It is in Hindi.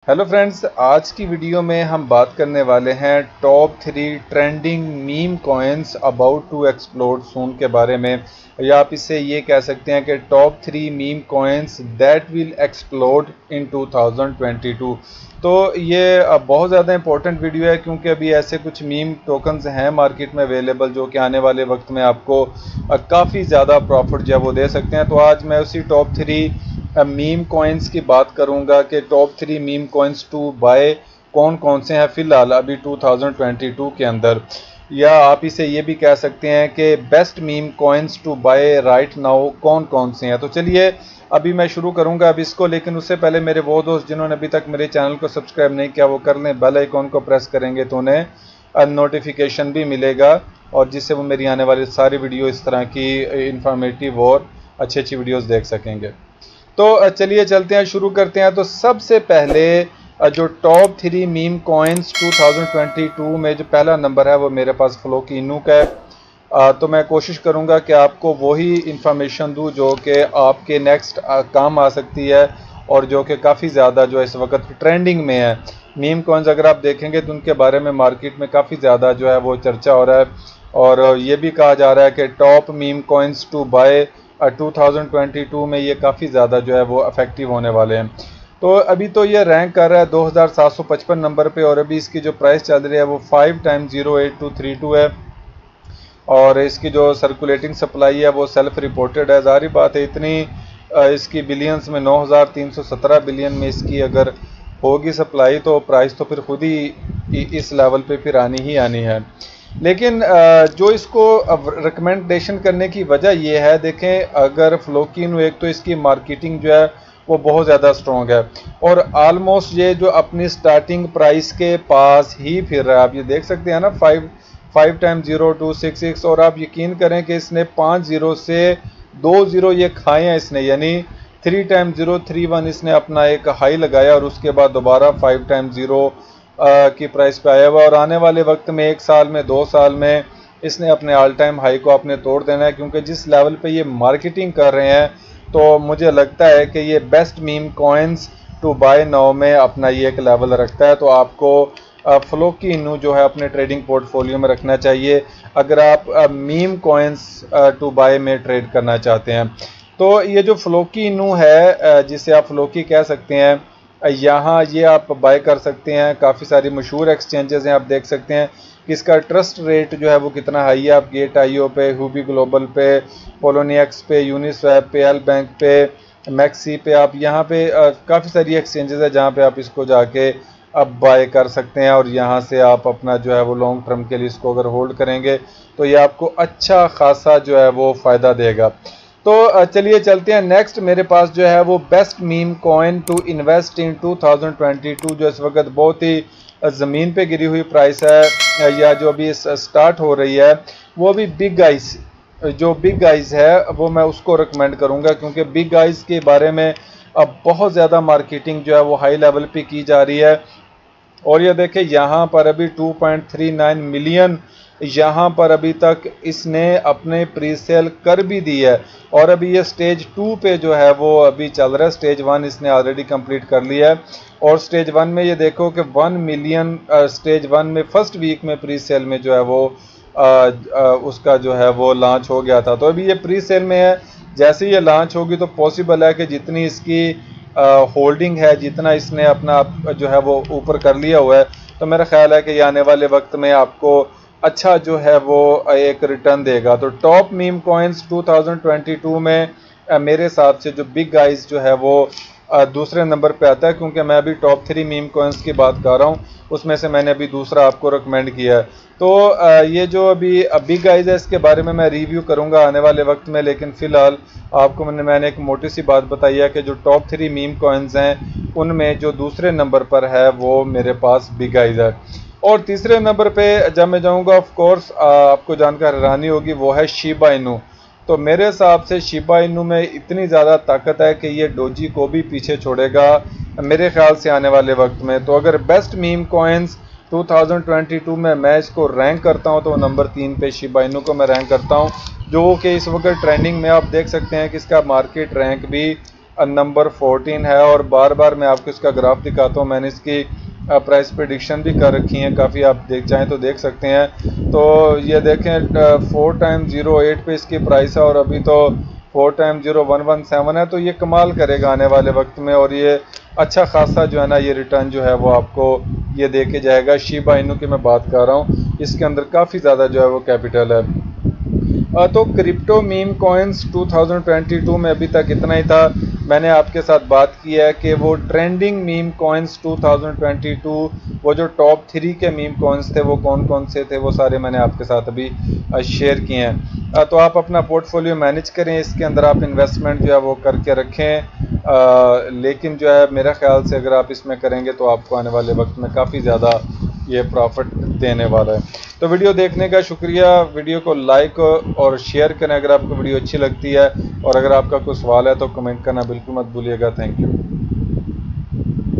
हेलो फ्रेंड्स, आज की वीडियो में हम बात करने वाले हैं top 3 trending meme coins about to explode soon के बारे में, या आप इसे ये कह सकते हैं कि top 3 meme coins that will explode in 2022। तो ये बहुत ज़्यादा इंपॉर्टेंट वीडियो है क्योंकि अभी ऐसे कुछ मीम टोकन्स हैं मार्केट में अवेलेबल जो कि आने वाले वक्त में आपको काफ़ी ज़्यादा प्रॉफिट जो है वो दे सकते हैं। तो आज मैं उसी टॉप 3 मीम कॉइन्स की बात करूंगा कि top 3 meme coins to buy कौन कौन से हैं फिलहाल अभी 2022 के अंदर, या आप इसे ये भी कह सकते हैं कि best meme coins to buy right now कौन कौन से हैं। तो चलिए अभी मैं शुरू करूंगा अब इसको, लेकिन उससे पहले मेरे वो दोस्त जिन्होंने अभी तक मेरे चैनल को सब्सक्राइब नहीं किया वो कर लें, बेल आइकॉन को प्रेस करेंगे तो उन्हें नोटिफिकेशन भी मिलेगा और जिससे वो मेरी आने वाली सारी वीडियो इस तरह की इंफॉर्मेटिव और अच्छी अच्छी वीडियोस देख सकेंगे। तो चलिए चलते हैं, शुरू करते हैं। तो सबसे पहले जो टॉप 3 मीम कॉइन्स 2022 में जो पहला नंबर है वो मेरे पास फ्लोकी इनू का है। तो मैं कोशिश करूंगा कि आपको वही इंफॉर्मेशन दूं जो कि आपके नेक्स्ट काम आ सकती है और जो कि काफ़ी ज़्यादा जो इस वक्त ट्रेंडिंग में है। मीम कॉइन्स अगर आप देखेंगे तो उनके बारे में मार्केट में काफ़ी ज़्यादा जो है वो चर्चा हो रहा है और ये भी कहा जा रहा है कि top meme coins to buy 2022 में ये काफ़ी ज़्यादा जो है वो इफेक्टिव होने वाले हैं। तो अभी तो ये रैंक कर रहा है 2755 नंबर पे और अभी इसकी जो प्राइस चल रही है वो 5 टाइम्स 08232 है और इसकी जो सर्कुलेटिंग सप्लाई है वो सेल्फ रिपोर्टेड है। जाहिर बात है इतनी इसकी बिलियंस में 9317 बिलियन में इसकी अगर होगी सप्लाई तो प्राइस तो फिर खुद ही इस लेवल पे फिर आनी ही आनी है। लेकिन जो इसको रिकमेंडेशन करने की वजह यह है, देखें अगर फ्लोकिनो एक तो इसकी मार्केटिंग जो है वो बहुत ज़्यादा स्ट्रॉन्ग है और आलमोस्ट ये जो अपनी स्टार्टिंग प्राइस के पास ही फिर रहा है। आप ये देख सकते हैं ना 5 टाइम्स 0266 और आप यकीन करें कि इसने 5 जीरो से 2 जीरो ये खाए हैं इसने, यानी 3 टाइम्स 031 इसने अपना एक हाई लगाया और उसके बाद दोबारा 5 टाइम्स 0 की प्राइस पे आया हुआ और आने वाले वक्त में 1 साल में 2 साल में इसने अपने ऑल टाइम हाई को अपने तोड़ देना है, क्योंकि जिस लेवल पे ये मार्केटिंग कर रहे हैं तो मुझे लगता है कि ये best meme coins to buy now में अपना ये एक लेवल रखता है। तो आपको फ्लोकी इनू जो है अपने ट्रेडिंग पोर्टफोलियो में रखना चाहिए अगर आप मीम कॉइन्स टू बाय में ट्रेड करना चाहते हैं। तो ये जो फ्लोकी इनू है जिसे आप फ्लोकी कह सकते हैं, यहाँ ये आप बाय कर सकते हैं। काफ़ी सारी मशहूर एक्सचेंजेस हैं, आप देख सकते हैं कि इसका ट्रस्ट रेट जो है वो कितना हाई है। आप गेट आईओ पे, हुबी ग्लोबल पे, पोलोनियक्स पे, यूनिस्वैप पे, एल बैंक पे, मैक्सी पे, आप यहाँ पे काफ़ी सारी एक्सचेंजेस है जहाँ पे आप इसको जाके अब बाय कर सकते हैं और यहाँ से आप अपना जो है वो लॉन्ग टर्म के लिए इसको अगर होल्ड करेंगे तो ये आपको अच्छा खासा जो है वो फ़ायदा देगा। तो चलिए चलते हैं नेक्स्ट। मेरे पास जो है वो best meme coin to invest in 2022 जो इस वक्त बहुत ही ज़मीन पे गिरी हुई प्राइस है या जो अभी स्टार्ट हो रही है वो भी बिग आइज, जो बिग आइज है वो मैं उसको रिकमेंड करूंगा क्योंकि बिग आइज के बारे में अब बहुत ज़्यादा मार्केटिंग जो है वो हाई लेवल पे की जा रही है और ये देखें यहाँ पर अभी 2.39 मिलियन यहाँ पर अभी तक इसने अपने प्री सेल कर भी दी है और अभी ये स्टेज 2 पे जो है वो अभी चल रहा है। स्टेज 1 इसने ऑलरेडी कंप्लीट कर लिया है और स्टेज 1 में ये देखो कि 1 मिलियन स्टेज 1 में फर्स्ट वीक में प्री सेल में जो है वो उसका जो है वो लॉन्च हो गया था। तो अभी ये प्री सेल में है, जैसे ही ये लॉन्च होगी तो पॉसिबल है कि जितनी इसकी होल्डिंग है, जितना इसने अपना जो है वो ऊपर कर लिया हुआ है, तो मेरा ख्याल है कि ये आने वाले वक्त में आपको अच्छा जो है वो एक रिटर्न देगा। तो टॉप मीम कॉइन्स 2022 में मेरे हिसाब से जो बिग गाइज जो है वो दूसरे नंबर पे आता है, क्योंकि मैं अभी टॉप 3 मीम कॉइन्स की बात कर रहा हूँ उसमें से मैंने अभी दूसरा आपको रिकमेंड किया है। तो ये जो अभी बिग गाइज है इसके बारे में मैं रिव्यू करूँगा आने वाले वक्त में, लेकिन फ़िलहाल आपको मैंने एक मोटी सी बात बताई है कि जो टॉप 3 मीम कॉइन्स हैं उनमें जो दूसरे नंबर पर है वो मेरे पास बिग गाइज है। और तीसरे नंबर पे जब मैं जाऊंगा ऑफ कोर्स आपको जानकर हैरानी होगी, वो है शिबा इनू। तो मेरे हिसाब से शिबा इनू में इतनी ज़्यादा ताकत है कि ये डोजी को भी पीछे छोड़ेगा मेरे ख्याल से आने वाले वक्त में। तो अगर बेस्ट मीम कॉइन्स 2022 में मैं इसको रैंक करता हूं तो नंबर 3 पे शिबा इनू को मैं रैंक करता हूं, जो कि इस वक्त ट्रेंडिंग में आप देख सकते हैं कि इसका मार्केट रैंक भी नंबर 14 है और बार बार मैं आपको इसका ग्राफ दिखाता हूँ। मैंने इसकी प्राइस प्रेडिक्शन भी कर रखी है काफ़ी, आप देख चाहें तो देख सकते हैं। तो ये देखें 4x08 पे इसकी प्राइस है और अभी तो 4x0117 है। तो ये कमाल करेगा आने वाले वक्त में और ये अच्छा खासा जो है ना ये रिटर्न जो है वो आपको ये दे के जाएगा। शिबा इनू की मैं बात कर रहा हूँ, इसके अंदर काफ़ी ज़्यादा जो है वो कैपिटल है। तो क्रिप्टो मीम कॉइन्स 2022 में अभी तक इतना ही था। मैंने आपके साथ बात की है कि वो ट्रेंडिंग मीम कॉइन्स 2022 वो जो टॉप 3 के मीम कॉइन्स थे वो कौन कौन से थे वो सारे मैंने आपके साथ अभी शेयर किए हैं। तो आप अपना पोर्टफोलियो मैनेज करें, इसके अंदर आप इन्वेस्टमेंट जो है वो करके रखें। लेकिन जो है मेरा ख्याल से अगर आप इसमें करेंगे तो आपको आने वाले वक्त में काफ़ी ज़्यादा ये प्रॉफिट देने वाला है। तो वीडियो देखने का शुक्रिया। वीडियो को लाइक और शेयर करें अगर आपको वीडियो अच्छी लगती है, और अगर आपका कोई सवाल है तो कमेंट करना बिल्कुल मत भूलिएगा। Thank you.